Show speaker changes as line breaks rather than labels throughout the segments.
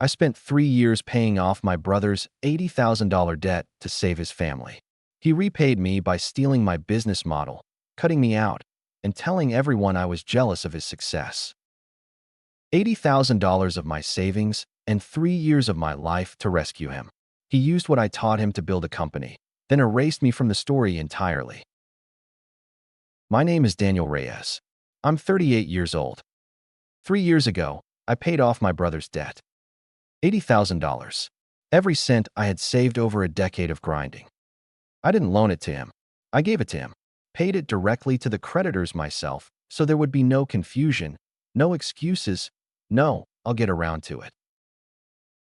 I spent 3 years paying off my brother's $80,000 debt to save his family. He repaid me by stealing my business model, cutting me out, and telling everyone I was jealous of his success. $80,000 of my savings and 3 years of my life to rescue him. He used what I taught him to build a company, then erased me from the story entirely. My name is Daniel Reyes. I'm 38 years old. 3 years ago, I paid off my brother's debt. $80,000. Every cent I had saved over a decade of grinding. I didn't loan it to him. I gave it to him. Paid it directly to the creditors myself, so there would be no confusion, no excuses, no, I'll get around to it.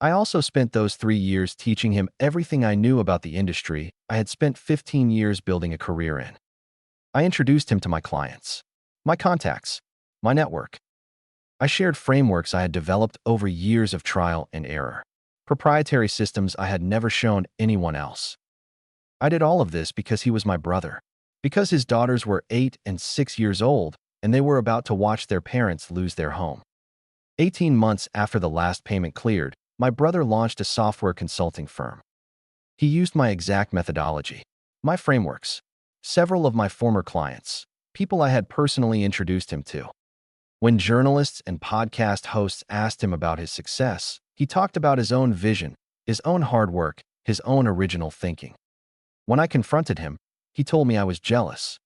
I also spent those 3 years teaching him everything I knew about the industry I had spent 15 years building a career in. I introduced him to my clients, my contacts, my network. I shared frameworks I had developed over years of trial and error, proprietary systems I had never shown anyone else. I did all of this because he was my brother, because his daughters were 8 and 6 years old, and they were about to watch their parents lose their home. 18 months after the last payment cleared, my brother launched a software consulting firm. He used my exact methodology, my frameworks, several of my former clients, people I had personally introduced him to. When journalists and podcast hosts asked him about his success, he talked about his own vision, his own hard work, his own original thinking. When I confronted him, he told me I was jealous.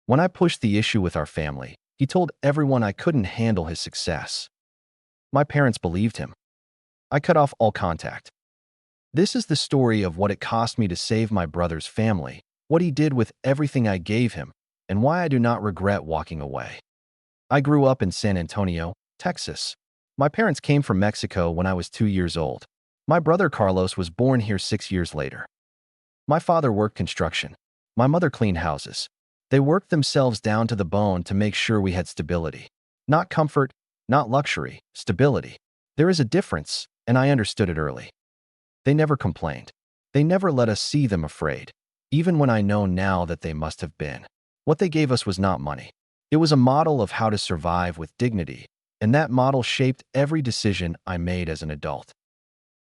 When I pushed the issue with our family, he told everyone I couldn't handle his success. My parents believed him. I cut off all contact. This is the story of what it cost me to save my brother's family, what he did with everything I gave him, and why I do not regret walking away. I grew up in San Antonio, Texas. My parents came from Mexico when I was 2 years old. My brother Carlos was born here 6 years later. My father worked construction. My mother cleaned houses. They worked themselves down to the bone to make sure we had stability. Not comfort, not luxury, stability. There is a difference, and I understood it early. They never complained. They never let us see them afraid, even when I know now that they must have been. What they gave us was not money. It was a model of how to survive with dignity, and that model shaped every decision I made as an adult.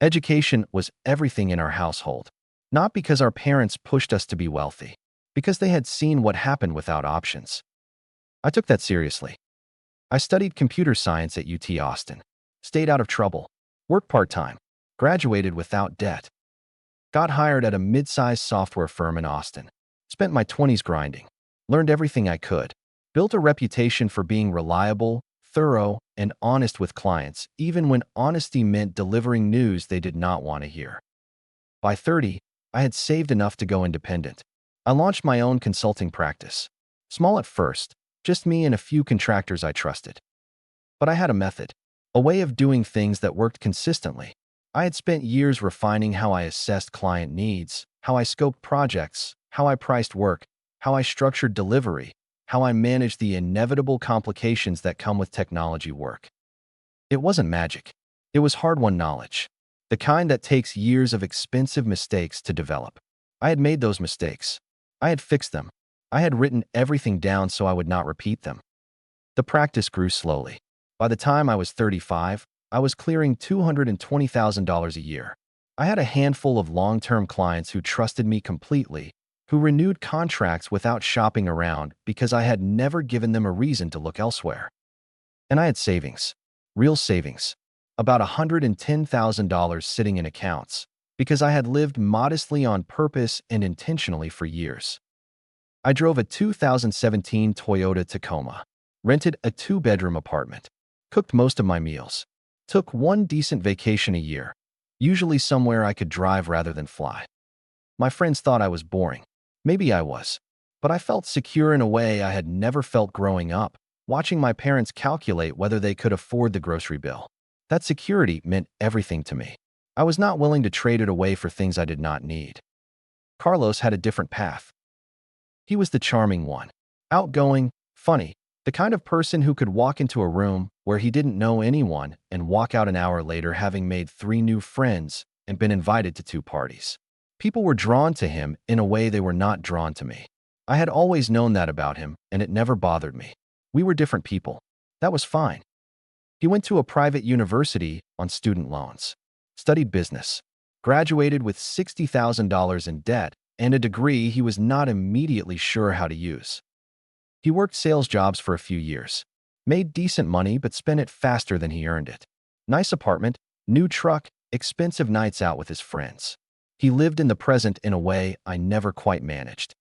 Education was everything in our household, not because our parents pushed us to be wealthy, because they had seen what happened without options. I took that seriously. I studied computer science at UT Austin, stayed out of trouble, worked part-time, graduated without debt, got hired at a mid-sized software firm in Austin, spent my 20s grinding, learned everything I could, built a reputation for being reliable, thorough, and honest with clients, even when honesty meant delivering news they did not want to hear. By 30, I had saved enough to go independent. I launched my own consulting practice. Small at first, just me and a few contractors I trusted. But I had a method, a way of doing things that worked consistently. I had spent years refining how I assessed client needs, how I scoped projects, how I priced work, how I structured delivery, how I managed the inevitable complications that come with technology work. It wasn't magic. It was hard-won knowledge, the kind that takes years of expensive mistakes to develop. I had made those mistakes. I had fixed them. I had written everything down so I would not repeat them. The practice grew slowly. By the time I was 35, I was clearing $220,000 a year. I had a handful of long-term clients who trusted me completely, who renewed contracts without shopping around because I had never given them a reason to look elsewhere. And I had savings, real savings, about $110,000 sitting in accounts, because I had lived modestly on purpose and intentionally for years. I drove a 2017 Toyota Tacoma, rented a 2-bedroom apartment, cooked most of my meals, took one decent vacation a year, usually somewhere I could drive rather than fly. My friends thought I was boring. Maybe I was, but I felt secure in a way I had never felt growing up, watching my parents calculate whether they could afford the grocery bill. That security meant everything to me. I was not willing to trade it away for things I did not need. Carlos had a different path. He was the charming one, outgoing, funny, the kind of person who could walk into a room where he didn't know anyone and walk out an hour later having made 3 new friends and been invited to 2 parties. People were drawn to him in a way they were not drawn to me. I had always known that about him, and it never bothered me. We were different people. That was fine. He went to a private university on student loans, studied business, graduated with $60,000 in debt and a degree he was not immediately sure how to use. He worked sales jobs for a few years, made decent money but spent it faster than he earned it. Nice apartment, new truck, expensive nights out with his friends. He lived in the present in a way I never quite managed.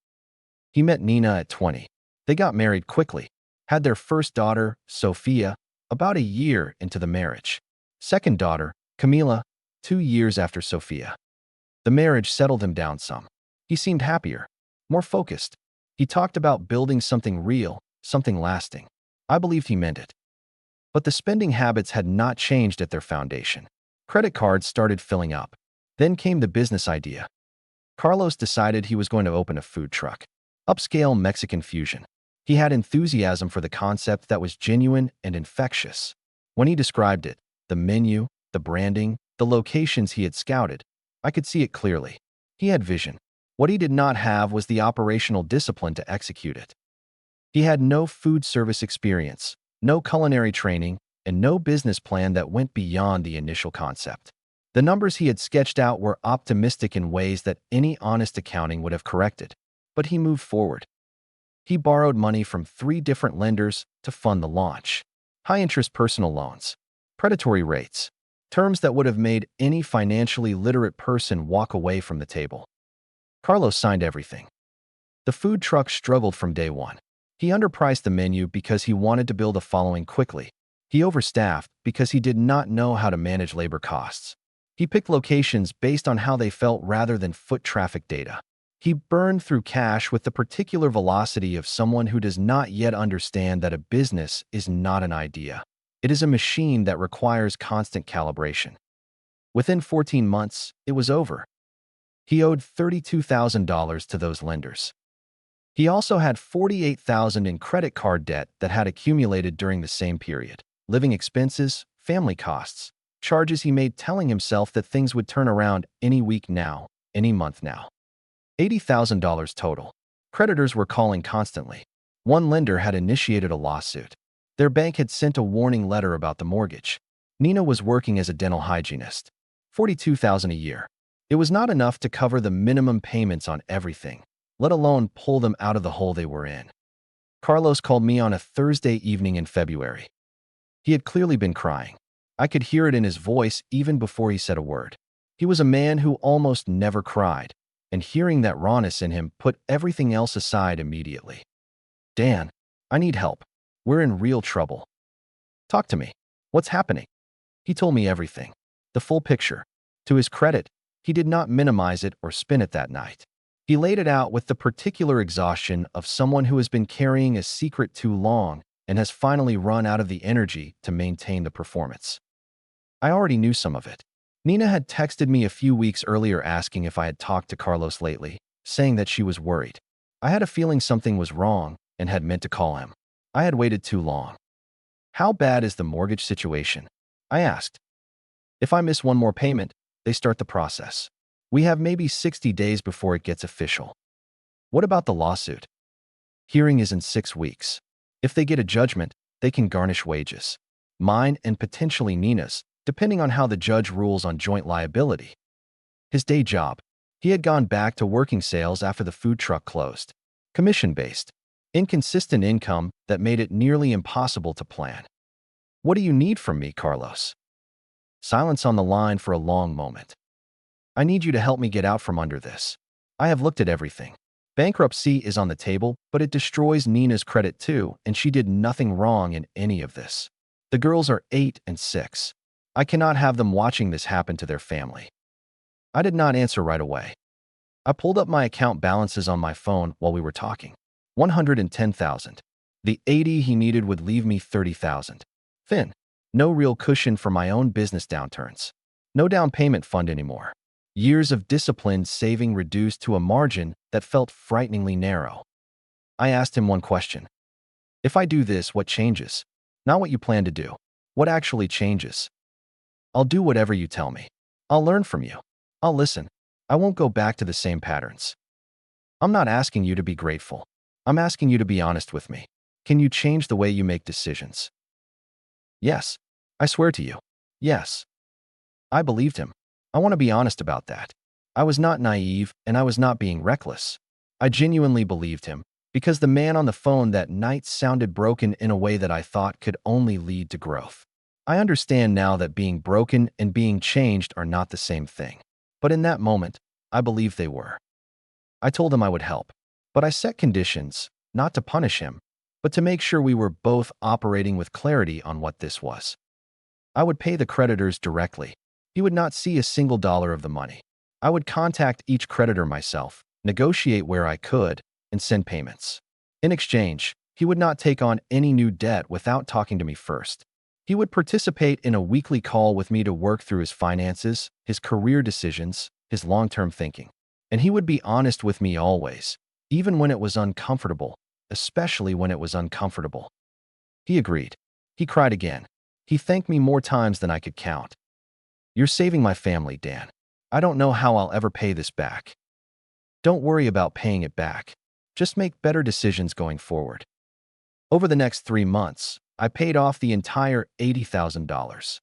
He met Nina at 20. They got married quickly, had their first daughter, Sophia, about a year into the marriage. Second daughter, Camila, 2 years after Sophia. The marriage settled him down some. He seemed happier, more focused. He talked about building something real, something lasting. I believed he meant it. But the spending habits had not changed at their foundation. Credit cards started filling up. Then came the business idea. Carlos decided he was going to open a food truck. Upscale Mexican fusion. He had enthusiasm for the concept that was genuine and infectious. When he described it, the menu, the branding, the locations he had scouted, I could see it clearly. He had vision. What he did not have was the operational discipline to execute it. He had no food service experience, no culinary training, and no business plan that went beyond the initial concept. The numbers he had sketched out were optimistic in ways that any honest accounting would have corrected, but he moved forward. He borrowed money from 3 different lenders to fund the launch. High-interest personal loans, predatory rates, terms that would have made any financially literate person walk away from the table. Carlos signed everything. The food truck struggled from day one. He underpriced the menu because he wanted to build a following quickly. He overstaffed because he did not know how to manage labor costs. He picked locations based on how they felt rather than foot traffic data. He burned through cash with the particular velocity of someone who does not yet understand that a business is not an idea. It is a machine that requires constant calibration. Within 14 months, it was over. He owed $32,000 to those lenders. He also had $48,000 in credit card debt that had accumulated during the same period. Living expenses, family costs, charges he made telling himself that things would turn around any week now, any month now. $80,000 total. Creditors were calling constantly. One lender had initiated a lawsuit. Their bank had sent a warning letter about the mortgage. Nina was working as a dental hygienist. $42,000 a year. It was not enough to cover the minimum payments on everything, let alone pull them out of the hole they were in. Carlos called me on a Thursday evening in February. He had clearly been crying. I could hear it in his voice even before he said a word. He was a man who almost never cried, and hearing that rawness in him put everything else aside immediately. Dan, I need help. We're in real trouble. Talk to me. What's happening? He told me everything, the full picture. To his credit, he did not minimize it or spin it that night. He laid it out with the particular exhaustion of someone who has been carrying a secret too long and has finally run out of the energy to maintain the performance. I already knew some of it. Nina had texted me a few weeks earlier asking if I had talked to Carlos lately, saying that she was worried. I had a feeling something was wrong and had meant to call him. I had waited too long. How bad is the mortgage situation? I asked. If I miss one more payment, they start the process. We have maybe 60 days before it gets official. What about the lawsuit? Hearing is in 6 weeks. If they get a judgment, they can garnish wages. Mine and potentially Nina's, depending on how the judge rules on joint liability. His day job. He had gone back to working sales after the food truck closed. Commission-based. Inconsistent income that made it nearly impossible to plan. What do you need from me, Carlos? Silence on the line for a long moment. I need you to help me get out from under this. I have looked at everything. Bankruptcy is on the table, but it destroys Nina's credit too, and she did nothing wrong in any of this. The girls are 8 and 6. I cannot have them watching this happen to their family. I did not answer right away. I pulled up my account balances on my phone while we were talking. $110,000. The $80,000 he needed would leave me $30,000. Thin. No real cushion for my own business downturns. No down payment fund anymore. Years of disciplined saving reduced to a margin that felt frighteningly narrow. I asked him one question. If I do this, what changes? Not what you plan to do. What actually changes? I'll do whatever you tell me. I'll learn from you. I'll listen. I won't go back to the same patterns. I'm not asking you to be grateful. I'm asking you to be honest with me. Can you change the way you make decisions? Yes. I swear to you. Yes. I believed him. I want to be honest about that. I was not naive and I was not being reckless. I genuinely believed him because the man on the phone that night sounded broken in a way that I thought could only lead to growth. I understand now that being broken and being changed are not the same thing. But in that moment, I believed they were. I told him I would help, but I set conditions, not to punish him, but to make sure we were both operating with clarity on what this was. I would pay the creditors directly. He would not see a single dollar of the money. I would contact each creditor myself, negotiate where I could, and send payments. In exchange, he would not take on any new debt without talking to me first. He would participate in a weekly call with me to work through his finances, his career decisions, his long-term thinking. And he would be honest with me always, even when it was uncomfortable, especially when it was uncomfortable. He agreed. He cried again. He thanked me more times than I could count. You're saving my family, Dan. I don't know how I'll ever pay this back. Don't worry about paying it back. Just make better decisions going forward. Over the next 3 months, I paid off the entire $80,000.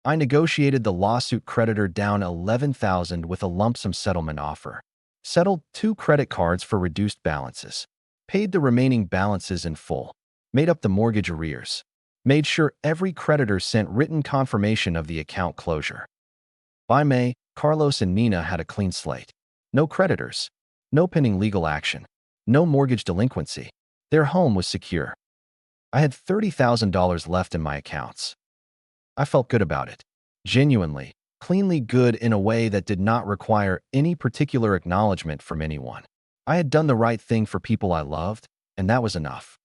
I negotiated the lawsuit creditor down $11,000 with a lump sum settlement offer, settled 2 credit cards for reduced balances, paid the remaining balances in full, made up the mortgage arrears, made sure every creditor sent written confirmation of the account closure. By May, Carlos and Nina had a clean slate. No creditors, no pending legal action, no mortgage delinquency. Their home was secure. I had $30,000 left in my accounts. I felt good about it. Genuinely, cleanly good in a way that did not require any particular acknowledgement from anyone. I had done the right thing for people I loved, and that was enough.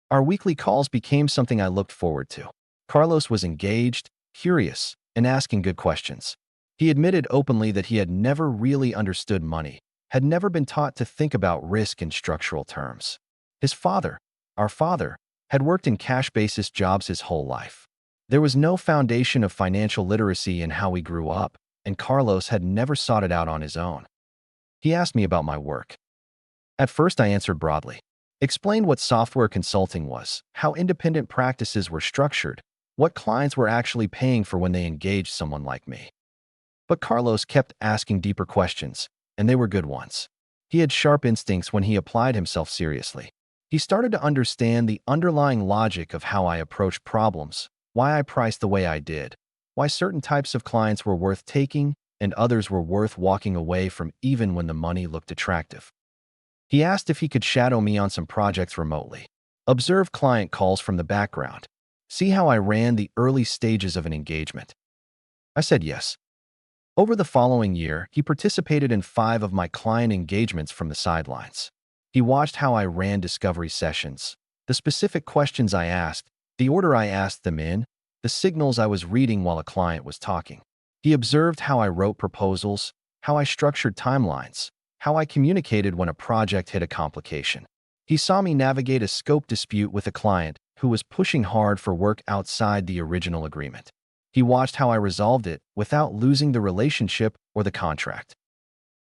Our weekly calls became something I looked forward to. Carlos was engaged, curious, and asking good questions. He admitted openly that he had never really understood money, had never been taught to think about risk in structural terms. His father, our father, had worked in cash-basis jobs his whole life. There was no foundation of financial literacy in how we grew up, and Carlos had never sought it out on his own. He asked me about my work. At first, I answered broadly, explained what software consulting was, how independent practices were structured, what clients were actually paying for when they engaged someone like me. But Carlos kept asking deeper questions, and they were good ones. He had sharp instincts when he applied himself seriously. He started to understand the underlying logic of how I approached problems, why I priced the way I did, why certain types of clients were worth taking and others were worth walking away from even when the money looked attractive. He asked if he could shadow me on some projects remotely, observe client calls from the background, see how I ran the early stages of an engagement. I said yes. Over the following year, he participated in 5 of my client engagements from the sidelines. He watched how I ran discovery sessions, the specific questions I asked, the order I asked them in, the signals I was reading while a client was talking. He observed how I wrote proposals, how I structured timelines, how I communicated when a project hit a complication. He saw me navigate a scope dispute with a client who was pushing hard for work outside the original agreement. He watched how I resolved it without losing the relationship or the contract.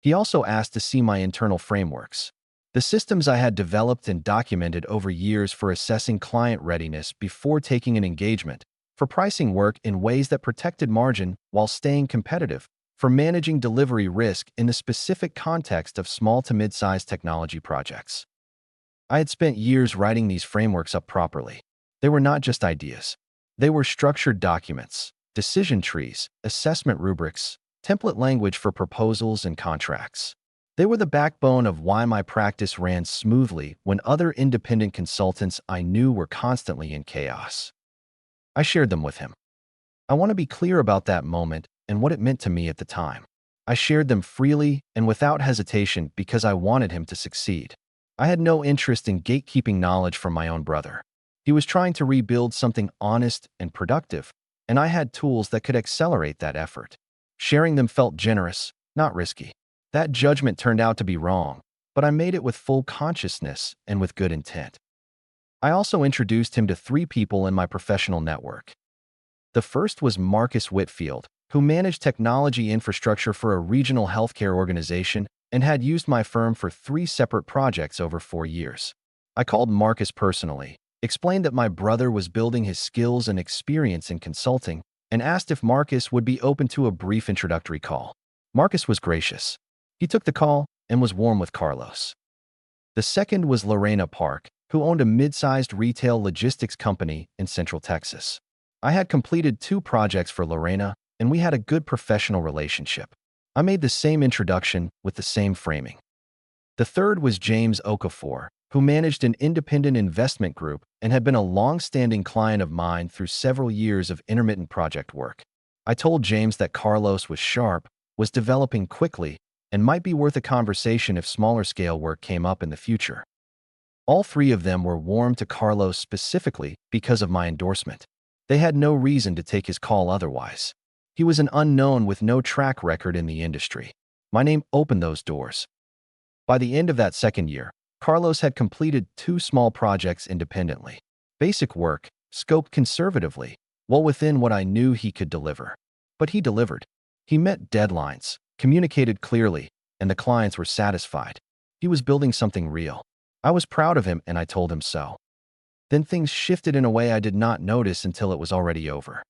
He also asked to see my internal frameworks, the systems I had developed and documented over years for assessing client readiness before taking an engagement, for pricing work in ways that protected margin while staying competitive, for managing delivery risk in the specific context of small to mid-sized technology projects. I had spent years writing these frameworks up properly. They were not just ideas. They were structured documents, decision trees, assessment rubrics, template language for proposals and contracts. They were the backbone of why my practice ran smoothly when other independent consultants I knew were constantly in chaos. I shared them with him. I want to be clear about that moment and what it meant to me at the time. I shared them freely and without hesitation because I wanted him to succeed. I had no interest in gatekeeping knowledge from my own brother. He was trying to rebuild something honest and productive, and I had tools that could accelerate that effort. Sharing them felt generous, not risky. That judgment turned out to be wrong, but I made it with full consciousness and with good intent. I also introduced him to 3 people in my professional network. The first was Marcus Whitfield, who managed technology infrastructure for a regional healthcare organization and had used my firm for 3 separate projects over 4 years. I called Marcus personally, explained that my brother was building his skills and experience in consulting, and asked if Marcus would be open to a brief introductory call. Marcus was gracious. He took the call and was warm with Carlos. The second was Lorena Park, who owned a mid-sized retail logistics company in Central Texas. I had completed 2 projects for Lorena, and we had a good professional relationship. I made the same introduction with the same framing. The third was James Okafor, who managed an independent investment group and had been a long-standing client of mine through several years of intermittent project work. I told James that Carlos was sharp, was developing quickly, and might be worth a conversation if smaller-scale work came up in the future. All 3 of them were warm to Carlos specifically because of my endorsement. They had no reason to take his call otherwise. He was an unknown with no track record in the industry. My name opened those doors. By the end of that second year, Carlos had completed 2 small projects independently. Basic work, scoped conservatively, well within what I knew he could deliver. But he delivered. He met deadlines, communicated clearly, and the clients were satisfied. He was building something real. I was proud of him, and I told him so. Then things shifted in a way I did not notice until it was already over.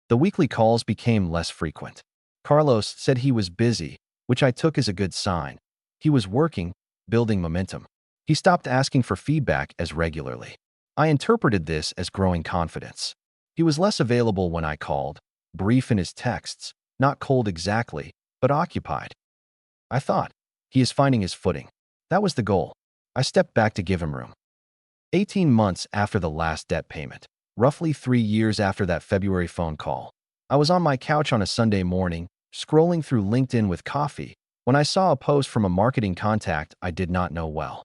The weekly calls became less frequent. Carlos said he was busy, which I took as a good sign. He was working, building momentum. He stopped asking for feedback as regularly. I interpreted this as growing confidence. He was less available when I called, brief in his texts, not cold exactly, but occupied. I thought, he is finding his footing. That was the goal. I stepped back to give him room. 18 months after the last debt payment, roughly 3 years after that February phone call, I was on my couch on a Sunday morning, scrolling through LinkedIn with coffee, when I saw a post from a marketing contact I did not know well.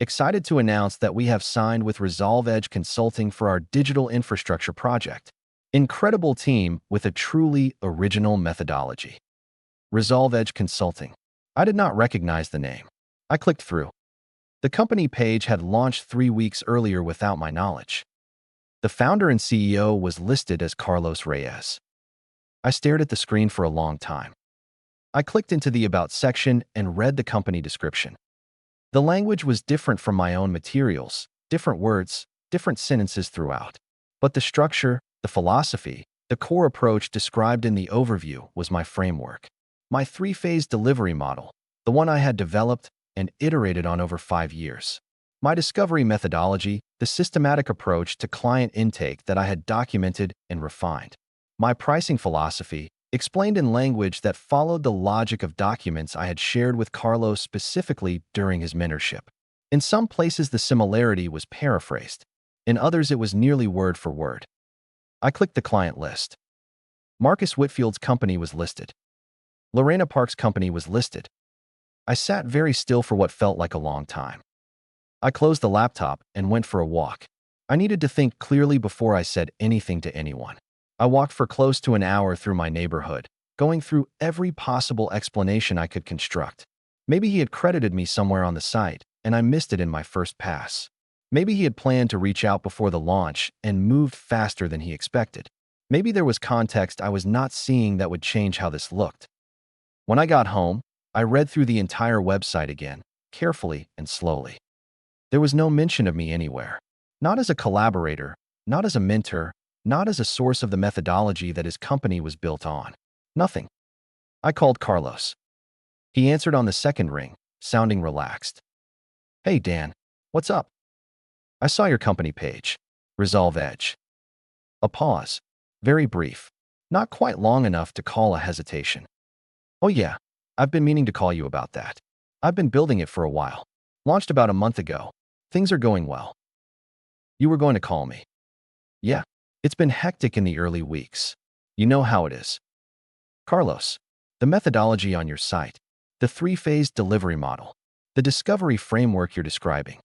Excited to announce that we have signed with Resolve Edge Consulting for our digital infrastructure project. Incredible team with a truly original methodology. Resolve Edge Consulting. I did not recognize the name. I clicked through. The company page had launched 3 weeks earlier without my knowledge. The founder and CEO was listed as Carlos Reyes. I stared at the screen for a long time. I clicked into the About section and read the company description. The language was different from my own materials, different words, different sentences throughout. But the structure, the philosophy, the core approach described in the overview was my framework. My 3-phase delivery model, the one I had developed and iterated on over 5 years. My discovery methodology, the systematic approach to client intake that I had documented and refined. My pricing philosophy, explained in language that followed the logic of documents I had shared with Carlos specifically during his mentorship. In some places the similarity was paraphrased. In others it was nearly word for word. I clicked the client list. Marcus Whitfield's company was listed. Lorena Park's company was listed. I sat very still for what felt like a long time. I closed the laptop and went for a walk. I needed to think clearly before I said anything to anyone. I walked for close to an hour through my neighborhood, going through every possible explanation I could construct. Maybe he had credited me somewhere on the site, and I missed it in my first pass. Maybe he had planned to reach out before the launch and moved faster than he expected. Maybe there was context I was not seeing that would change how this looked. When I got home, I read through the entire website again, carefully and slowly. There was no mention of me anywhere. Not as a collaborator, not as a mentor, not as a source of the methodology that his company was built on. Nothing. I called Carlos. He answered on the second ring, sounding relaxed. Hey, Dan. What's up? I saw your company page. Resolve Edge. A pause. Very brief. Not quite long enough to call a hesitation. Oh yeah, I've been meaning to call you about that. I've been building it for a while. Launched about a month ago. Things are going well. You were going to call me. Yeah. It's been hectic in the early weeks. You know how it is. Carlos, the methodology on your site, the 3-phase delivery model, the discovery framework you're describing.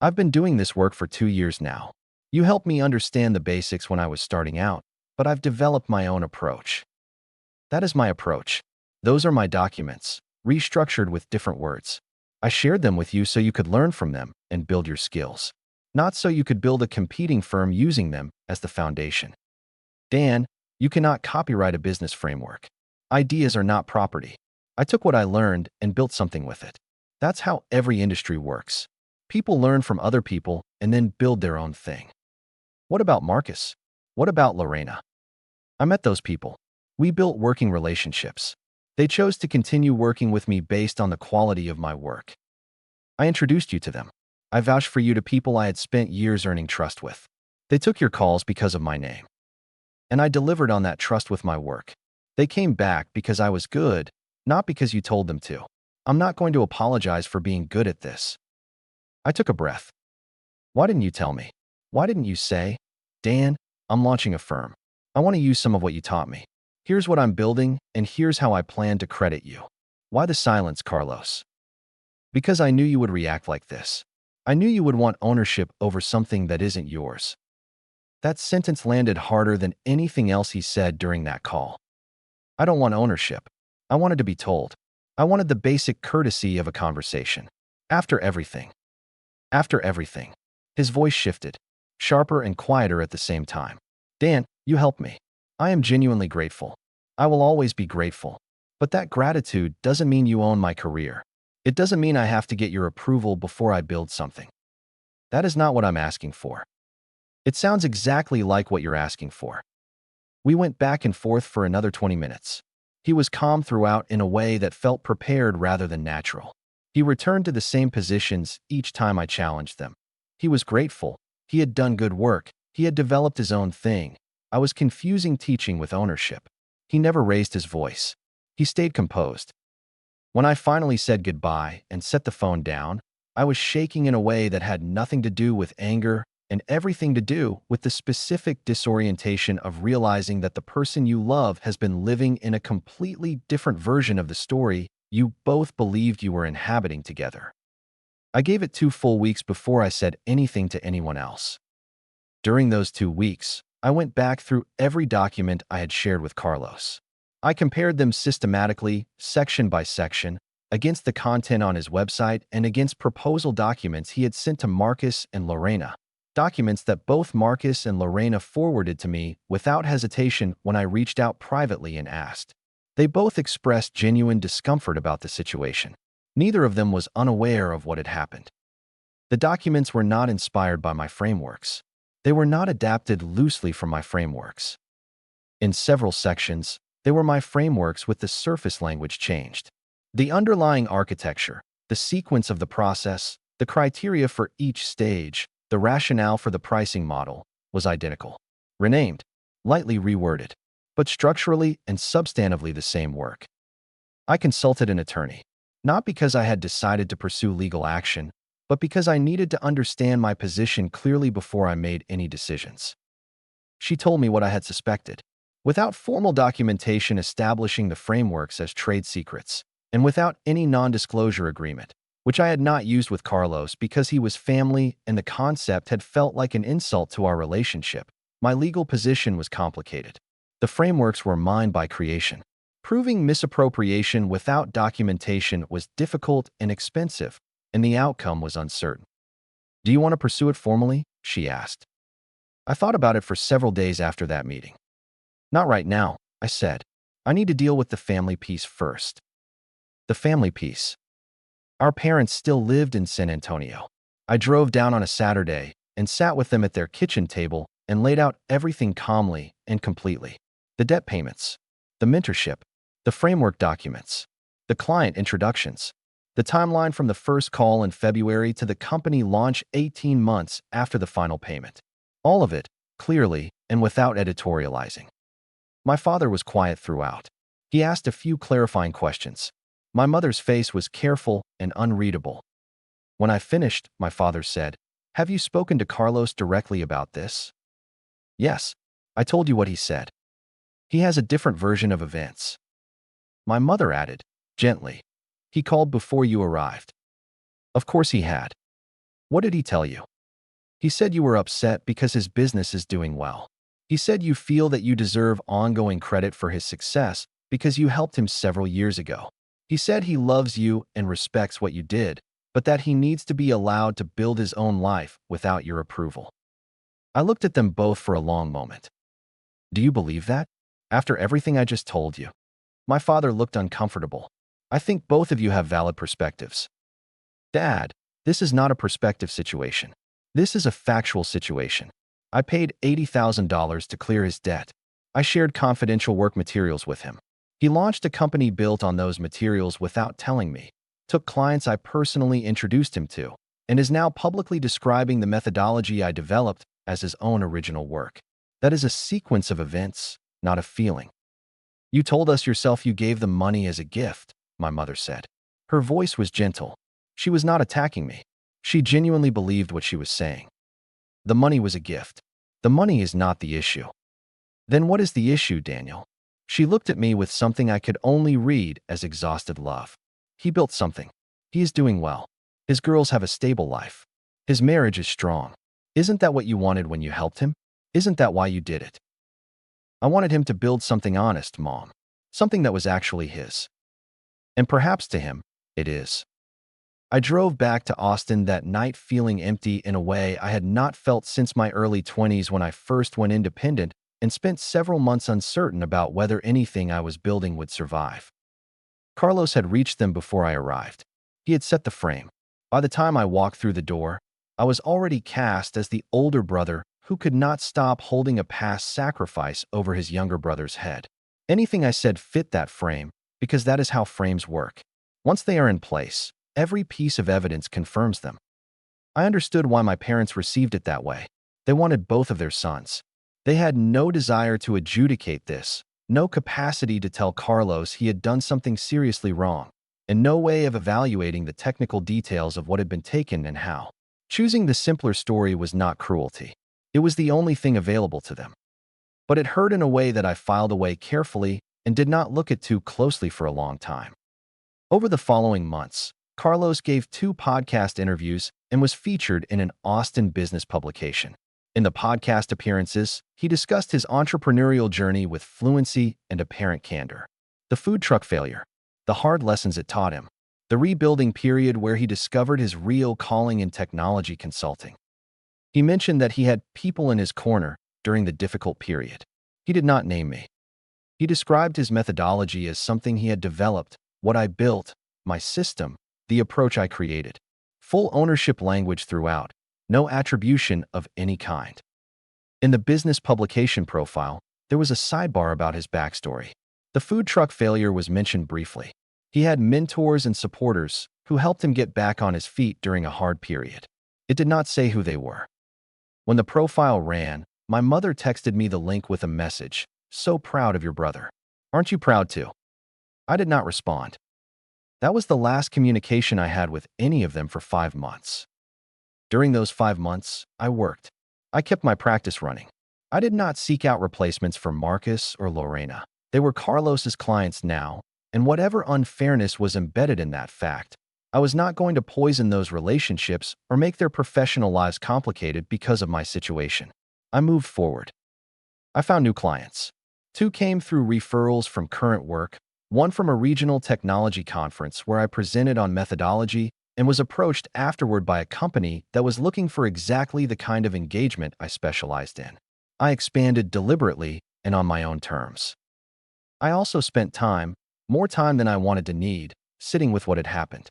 I've been doing this work for 2 years now. You helped me understand the basics when I was starting out, but I've developed my own approach. That is my approach. Those are my documents, restructured with different words. I shared them with you so you could learn from them and build your skills. Not so you could build a competing firm using them as the foundation. Dan, you cannot copyright a business framework. Ideas are not property. I took what I learned and built something with it. That's how every industry works. People learn from other people and then build their own thing. What about Marcus? What about Lorena? I met those people. We built working relationships. They chose to continue working with me based on the quality of my work. I introduced you to them. I vouched for you to people I had spent years earning trust with. They took your calls because of my name. And I delivered on that trust with my work. They came back because I was good, not because you told them to. I'm not going to apologize for being good at this. I took a breath. Why didn't you tell me? Why didn't you say, Dan, I'm launching a firm. I want to use some of what you taught me. Here's what I'm building, and here's how I plan to credit you. Why the silence, Carlos? Because I knew you would react like this. I knew you would want ownership over something that isn't yours. That sentence landed harder than anything else he said during that call. I don't want ownership. I wanted to be told. I wanted the basic courtesy of a conversation. After everything. After everything. His voice shifted, sharper and quieter at the same time. Dan, you helped me. I am genuinely grateful. I will always be grateful. But that gratitude doesn't mean you own my career. It doesn't mean I have to get your approval before I build something. That is not what I'm asking for. It sounds exactly like what you're asking for. We went back and forth for another 20 minutes. He was calm throughout in a way that felt prepared rather than natural. He returned to the same positions each time I challenged them. He was grateful. He had done good work. He had developed his own thing. I was confusing teaching with ownership. He never raised his voice. He stayed composed. When I finally said goodbye and set the phone down, I was shaking in a way that had nothing to do with anger and everything to do with the specific disorientation of realizing that the person you love has been living in a completely different version of the story you both believed you were inhabiting together. I gave it 2 full weeks before I said anything to anyone else. During those 2 weeks, I went back through every document I had shared with Carlos. I compared them systematically, section by section, against the content on his website and against proposal documents he had sent to Marcus and Lorena, documents that both Marcus and Lorena forwarded to me without hesitation when I reached out privately and asked. They both expressed genuine discomfort about the situation. Neither of them was unaware of what had happened. The documents were not inspired by my frameworks. They were not adapted loosely from my frameworks. In several sections, they were my frameworks with the surface language changed. The underlying architecture, the sequence of the process, the criteria for each stage, the rationale for the pricing model was identical. Renamed, lightly reworded, but structurally and substantively the same work. I consulted an attorney, not because I had decided to pursue legal action, but because I needed to understand my position clearly before I made any decisions. She told me what I had suspected. Without formal documentation establishing the frameworks as trade secrets, and without any non-disclosure agreement, which I had not used with Carlos because he was family and the concept had felt like an insult to our relationship, my legal position was complicated. The frameworks were mine by creation. Proving misappropriation without documentation was difficult and expensive, and the outcome was uncertain. "Do you want to pursue it formally?" she asked. I thought about it for several days after that meeting. "Not right now," I said. "I need to deal with the family piece first." The family piece. Our parents still lived in San Antonio. I drove down on a Saturday and sat with them at their kitchen table and laid out everything calmly and completely. The debt payments, the mentorship, the framework documents, the client introductions, the timeline from the first call in February to the company launch 18 months after the final payment. All of it, clearly and without editorializing. My father was quiet throughout. He asked a few clarifying questions. My mother's face was careful and unreadable. When I finished, my father said, "Have you spoken to Carlos directly about this?" "Yes, I told you what he said. He has a different version of events." My mother added, gently, "He called before you arrived." Of course he had. "What did he tell you?" "He said you were upset because his business is doing well. He said you feel that you deserve ongoing credit for his success because you helped him several years ago. He said he loves you and respects what you did, but that he needs to be allowed to build his own life without your approval." I looked at them both for a long moment. "Do you believe that? After everything I just told you?" My father looked uncomfortable. "I think both of you have valid perspectives." "Dad, This is not a prospective situation. This is a factual situation. I paid $80,000 to clear his debt. I shared confidential work materials with him. He launched a company built on those materials without telling me, took clients I personally introduced him to, and is now publicly describing the methodology I developed as his own original work. That is a sequence of events, not a feeling. You told us yourself you gave them money as a gift, my mother said. Her voice was gentle. She was not attacking me. She genuinely believed what she was saying. The money was a gift. The money is not the issue. Then what is the issue, Daniel? She looked at me with something I could only read as exhausted love. He built something. He is doing well. His girls have a stable life. His marriage is strong. Isn't that what you wanted when you helped him? Isn't that why you did it? I wanted him to build something honest, Mom. Something that was actually his. And perhaps to him, it is. I drove back to Austin that night feeling empty in a way I had not felt since my early 20s when I first went independent and spent several months uncertain about whether anything I was building would survive. Carlos had reached them before I arrived. He had set the frame. By the time I walked through the door, I was already cast as the older brother who could not stop holding a past sacrifice over his younger brother's head. Anything I said fit that frame because that is how frames work. Once they are in place, every piece of evidence confirms them. I understood why my parents received it that way. They wanted both of their sons. They had no desire to adjudicate this, no capacity to tell Carlos he had done something seriously wrong, and no way of evaluating the technical details of what had been taken and how. Choosing the simpler story was not cruelty. It was the only thing available to them. But it hurt in a way that I filed away carefully and did not look at too closely for a long time. Over the following months, Carlos gave 2 podcast interviews and was featured in an Austin business publication. In the podcast appearances, he discussed his entrepreneurial journey with fluency and apparent candor. The food truck failure, the hard lessons it taught him, the rebuilding period where he discovered his real calling in technology consulting. He mentioned that he had people in his corner during the difficult period. He did not name me. He described his methodology as something he had developed, what I built, my system, the approach I created. Full ownership language throughout, no attribution of any kind. In the business publication profile, there was a sidebar about his backstory. The food truck failure was mentioned briefly. He had mentors and supporters who helped him get back on his feet during a hard period. It did not say who they were. When the profile ran, my mother texted me the link with a message, "So proud of your brother. Aren't you proud too?" I did not respond. That was the last communication I had with any of them for 5 months. During those 5 months, I worked. I kept my practice running. I did not seek out replacements for Marcus or Lorena. They were Carlos's clients now, and whatever unfairness was embedded in that fact, I was not going to poison those relationships or make their professional lives complicated because of my situation. I moved forward. I found new clients. 2 came through referrals from current work, one from a regional technology conference where I presented on methodology and was approached afterward by a company that was looking for exactly the kind of engagement I specialized in. I expanded deliberately and on my own terms. I also spent time, more time than I wanted to need, sitting with what had happened.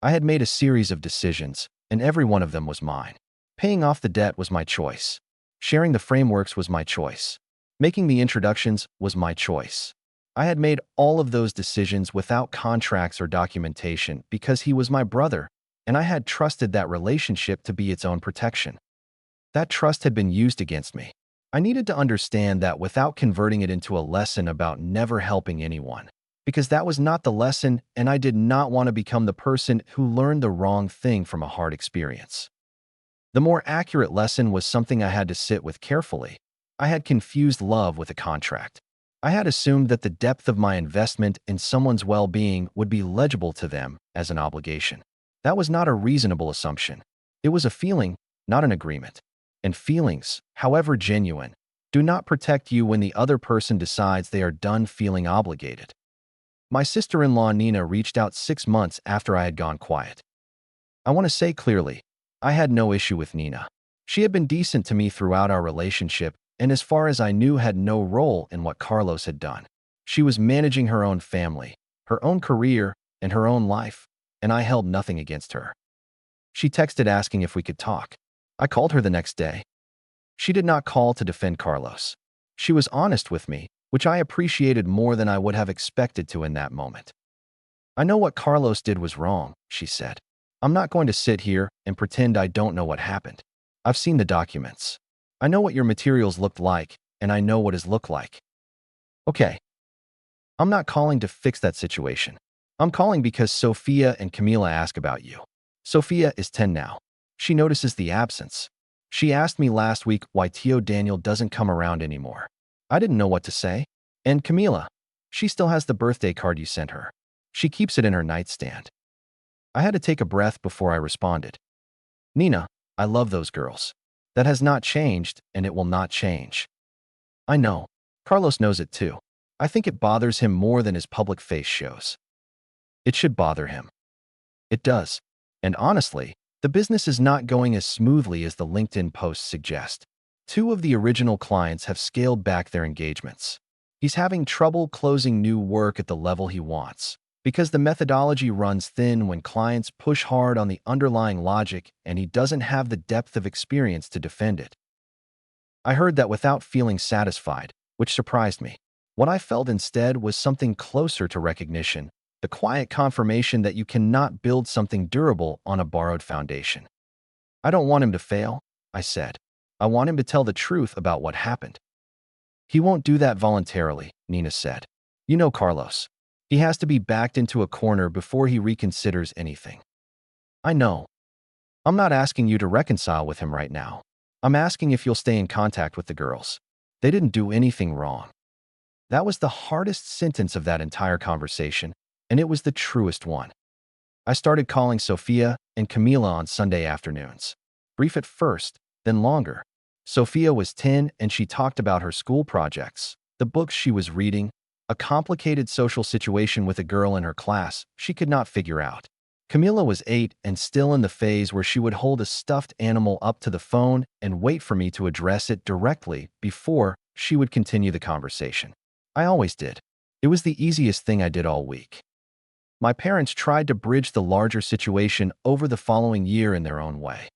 I had made a series of decisions, and every one of them was mine. Paying off the debt was my choice. Sharing the frameworks was my choice. Making the introductions was my choice. I had made all of those decisions without contracts or documentation because he was my brother, and I had trusted that relationship to be its own protection. That trust had been used against me. I needed to understand that without converting it into a lesson about never helping anyone, because that was not the lesson, and I did not want to become the person who learned the wrong thing from a hard experience. The more accurate lesson was something I had to sit with carefully. I had confused love with a contract. I had assumed that the depth of my investment in someone's well-being would be legible to them as an obligation. That was not a reasonable assumption. It was a feeling, not an agreement. And feelings, however genuine, do not protect you when the other person decides they are done feeling obligated. My sister-in-law Nina reached out 6 months after I had gone quiet. I want to say clearly, I had no issue with Nina. She had been decent to me throughout our relationship, and as far as I knew had no role in what Carlos had done. She was managing her own family, her own career, and her own life, and I held nothing against her. She texted asking if we could talk. I called her the next day. She did not call to defend Carlos. She was honest with me, which I appreciated more than I would have expected to in that moment. I know what Carlos did was wrong, she said. I'm not going to sit here and pretend I don't know what happened. I've seen the documents. I know what your materials looked like, and I know what his looked like. Okay. I'm not calling to fix that situation. I'm calling because Sophia and Camila ask about you. Sophia is 10 now. She notices the absence. She asked me last week why Tio Daniel doesn't come around anymore. I didn't know what to say. And Camila, she still has the birthday card you sent her. She keeps it in her nightstand. I had to take a breath before I responded. Nina, I love those girls. That has not changed, and it will not change. I know. Carlos knows it too. I think it bothers him more than his public face shows. It should bother him. It does. And honestly, the business is not going as smoothly as the LinkedIn posts suggest. 2 of the original clients have scaled back their engagements. He's having trouble closing new work at the level he wants, because the methodology runs thin when clients push hard on the underlying logic and he doesn't have the depth of experience to defend it. I heard that without feeling satisfied, which surprised me. What I felt instead was something closer to recognition, the quiet confirmation that you cannot build something durable on a borrowed foundation. I don't want him to fail, I said. I want him to tell the truth about what happened. He won't do that voluntarily, Nina said. You know Carlos. He has to be backed into a corner before he reconsiders anything. I know. I'm not asking you to reconcile with him right now. I'm asking if you'll stay in contact with the girls. They didn't do anything wrong. That was the hardest sentence of that entire conversation, and it was the truest one. I started calling Sophia and Camila on Sunday afternoons. Brief at first, then longer. Sophia was 10 and she talked about her school projects, the books she was reading, a complicated social situation with a girl in her class she could not figure out. Camila was 8 and still in the phase where she would hold a stuffed animal up to the phone and wait for me to address it directly before she would continue the conversation. I always did. It was the easiest thing I did all week. My parents tried to bridge the larger situation over the following year in their own way.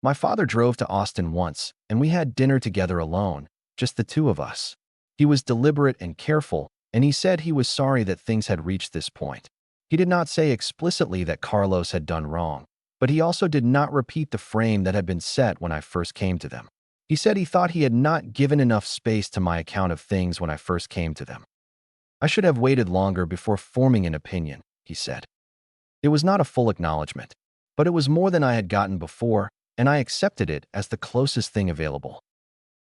My father drove to Austin once, and we had dinner together alone, just the 2 of us. He was deliberate and careful, and he said he was sorry that things had reached this point. He did not say explicitly that Carlos had done wrong, but he also did not repeat the frame that had been set when I first came to them. He said he thought he had not given enough space to my account of things when I first came to them. I should have waited longer before forming an opinion, he said. It was not a full acknowledgement, but it was more than I had gotten before, and I accepted it as the closest thing available.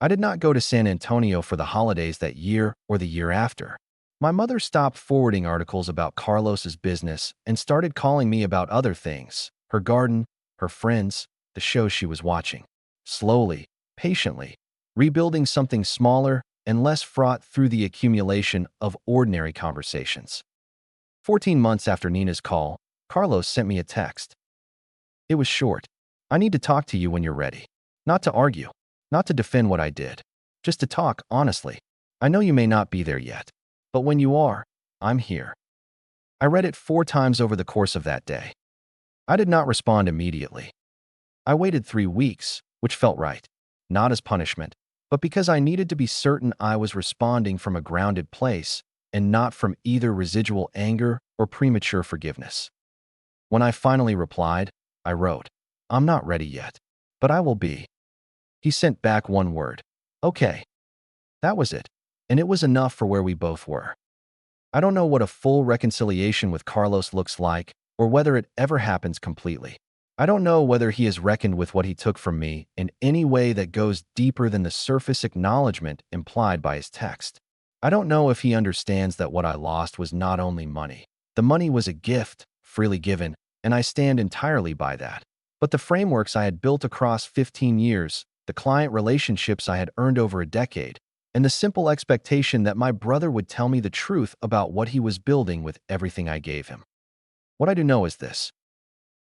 I did not go to San Antonio for the holidays that year or the year after. My mother stopped forwarding articles about Carlos's business and started calling me about other things, her garden, her friends, the shows she was watching. Slowly, patiently, rebuilding something smaller and less fraught through the accumulation of ordinary conversations. 14 months after Nina's call, Carlos sent me a text. It was short. I need to talk to you when you're ready. Not to argue, not to defend what I did, just to talk honestly. I know you may not be there yet, but when you are, I'm here. I read it 4 times over the course of that day. I did not respond immediately. I waited 3 weeks, which felt right, not as punishment, but because I needed to be certain I was responding from a grounded place and not from either residual anger or premature forgiveness. When I finally replied, I wrote, I'm not ready yet, but I will be. He sent back 1 word. Okay. That was it, and it was enough for where we both were. I don't know what a full reconciliation with Carlos looks like or whether it ever happens completely. I don't know whether he has reckoned with what he took from me in any way that goes deeper than the surface acknowledgement implied by his text. I don't know if he understands that what I lost was not only money. The money was a gift, freely given, and I stand entirely by that. But the frameworks I had built across 15 years, the client relationships I had earned over a decade, and the simple expectation that my brother would tell me the truth about what he was building with everything I gave him. What I do know is this.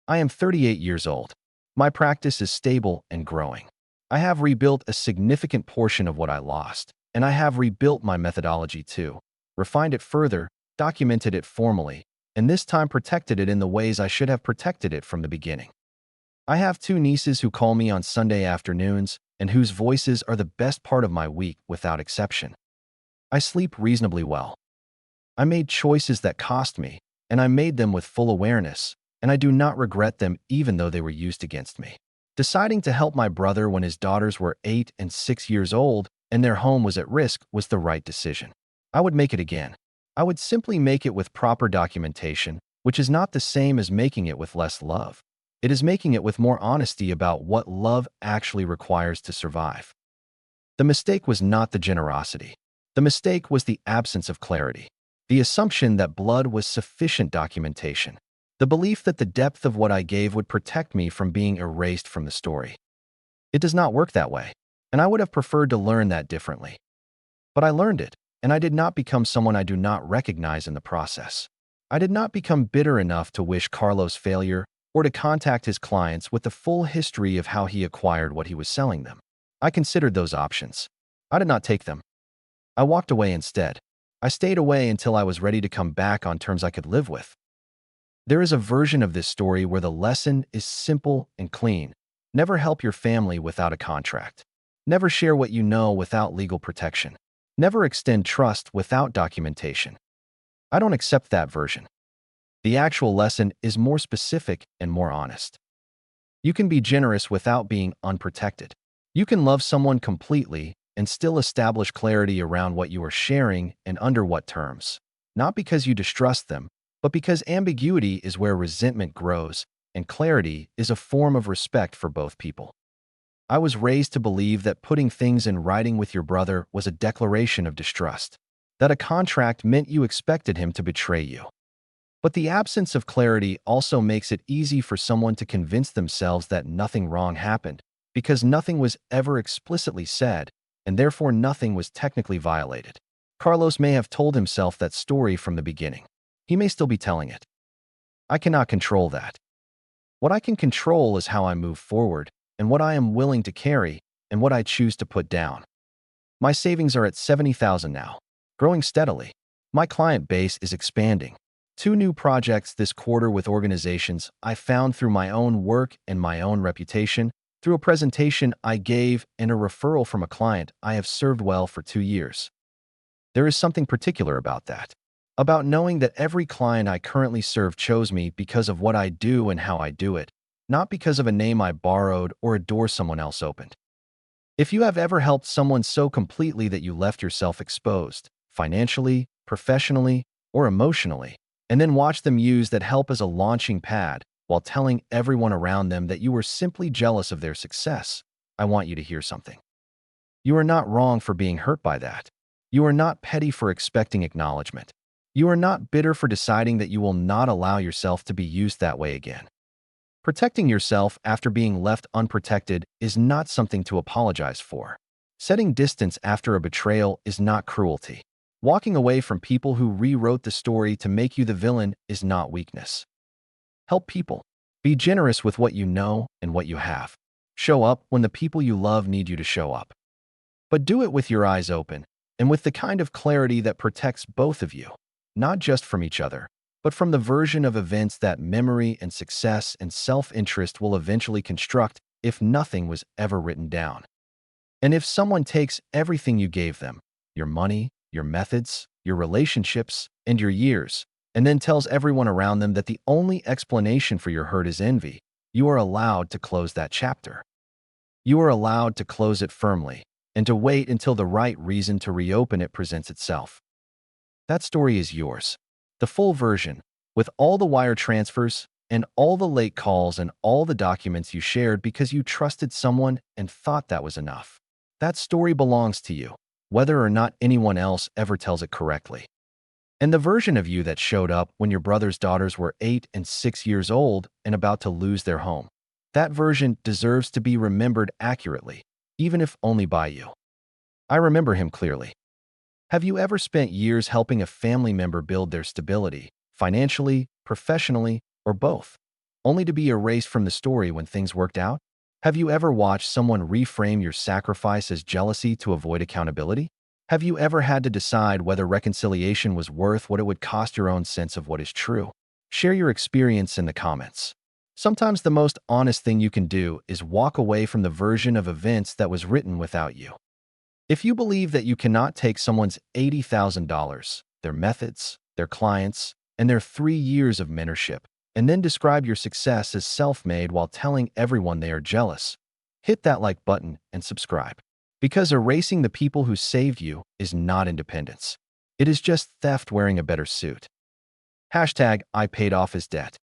I am 38 years old. My practice is stable and growing. I have rebuilt a significant portion of what I lost, and I have rebuilt my methodology too, refined it further, documented it formally, and this time protected it in the ways I should have protected it from the beginning. I have two nieces who call me on Sunday afternoons and whose voices are the best part of my week without exception. I sleep reasonably well. I made choices that cost me, and I made them with full awareness, and I do not regret them even though they were used against me. Deciding to help my brother when his daughters were 8 and 6 years old and their home was at risk was the right decision. I would make it again. I would simply make it with proper documentation, which is not the same as making it with less love. It is making it with more honesty about what love actually requires to survive. The mistake was not the generosity. The mistake was the absence of clarity. The assumption that blood was sufficient documentation. The belief that the depth of what I gave would protect me from being erased from the story. It does not work that way, and I would have preferred to learn that differently. But I learned it, and I did not become someone I do not recognize in the process. I did not become bitter enough to wish Carlos failure or to contact his clients with the full history of how he acquired what he was selling them. I considered those options. I did not take them. I walked away instead. I stayed away until I was ready to come back on terms I could live with. There is a version of this story where the lesson is simple and clean. Never help your family without a contract. Never share what you know without legal protection. Never extend trust without documentation. I don't accept that version. The actual lesson is more specific and more honest. You can be generous without being unprotected. You can love someone completely and still establish clarity around what you are sharing and under what terms. Not because you distrust them, but because ambiguity is where resentment grows, and clarity is a form of respect for both people. I was raised to believe that putting things in writing with your brother was a declaration of distrust, that a contract meant you expected him to betray you. But the absence of clarity also makes it easy for someone to convince themselves that nothing wrong happened, because nothing was ever explicitly said, and therefore nothing was technically violated. Carlos may have told himself that story from the beginning. He may still be telling it. I cannot control that. What I can control is how I move forward, and what I am willing to carry, and what I choose to put down. My savings are at $70,000 now, growing steadily. My client base is expanding. 2 new projects this quarter with organizations I found through my own work and my own reputation, through a presentation I gave and a referral from a client I have served well for 2 years. There is something particular about that. About knowing that every client I currently serve chose me because of what I do and how I do it, not because of a name I borrowed or a door someone else opened. If you have ever helped someone so completely that you left yourself exposed, financially, professionally, or emotionally, and then watched them use that help as a launching pad while telling everyone around them that you were simply jealous of their success, I want you to hear something. You are not wrong for being hurt by that. You are not petty for expecting acknowledgement. You are not bitter for deciding that you will not allow yourself to be used that way again. Protecting yourself after being left unprotected is not something to apologize for. Setting distance after a betrayal is not cruelty. Walking away from people who rewrote the story to make you the villain is not weakness. Help people. Be generous with what you know and what you have. Show up when the people you love need you to show up. But do it with your eyes open and with the kind of clarity that protects both of you, not just from each other, but from the version of events that memory and success and self-interest will eventually construct if nothing was ever written down. And if someone takes everything you gave them, your money, your methods, your relationships, and your years, and then tells everyone around them that the only explanation for your hurt is envy, you are allowed to close that chapter. You are allowed to close it firmly and to wait until the right reason to reopen it presents itself. That story is yours. The full version, with all the wire transfers and all the late calls and all the documents you shared because you trusted someone and thought that was enough. That story belongs to you, whether or not anyone else ever tells it correctly. And the version of you that showed up when your brother's daughters were 8 and 6 years old and about to lose their home, that version deserves to be remembered accurately, even if only by you. I remember him clearly. Have you ever spent years helping a family member build their stability, financially, professionally, or both, only to be erased from the story when things worked out? Have you ever watched someone reframe your sacrifice as jealousy to avoid accountability? Have you ever had to decide whether reconciliation was worth what it would cost your own sense of what is true? Share your experience in the comments. Sometimes the most honest thing you can do is walk away from the version of events that was written without you. If you believe that you cannot take someone's $80,000, their methods, their clients, and their 3 years of mentorship, and then describe your success as self-made while telling everyone they are jealous, hit that like button and subscribe. Because erasing the people who saved you is not independence. It is just theft wearing a better suit. Hashtag I paid off his debt.